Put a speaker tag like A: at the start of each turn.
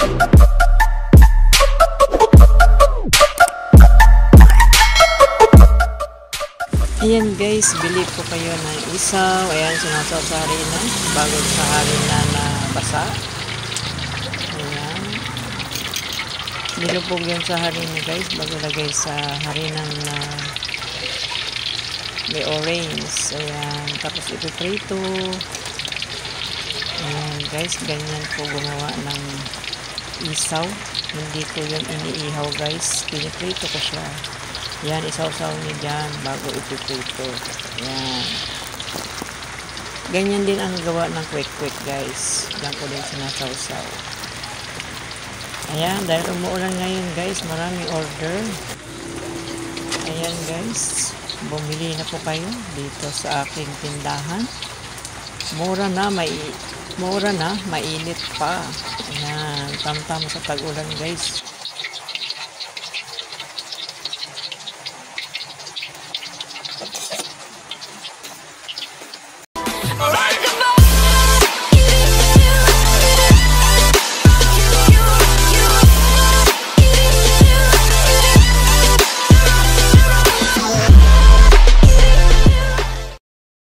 A: Ayan guys, bili po kayo ng isaw. Ayan, sinasaw sa harina. Bago sa harina na basa. Ayan. Nilubog yun sa harina guys. Bago lagay sa harina na may orange. Ayan. Tapos ipiprito. Ayan guys, ganyan po gumawa ng isaw. Hindi ko yun iniihaw guys. Piniprito ko siya. Yan, isaw-saw niyo dyan bago ipiprito. Yan. Ganyan din ang gawa ng quick-quick guys. Diyan ko din sinasaw-saw. Ayan, dahil umuulan ngayon guys, maraming order. Ayan guys, bumili na po kayo dito sa aking tindahan. Mura na, mainit pa. Ayan, tamtama sa tag-ulan guys.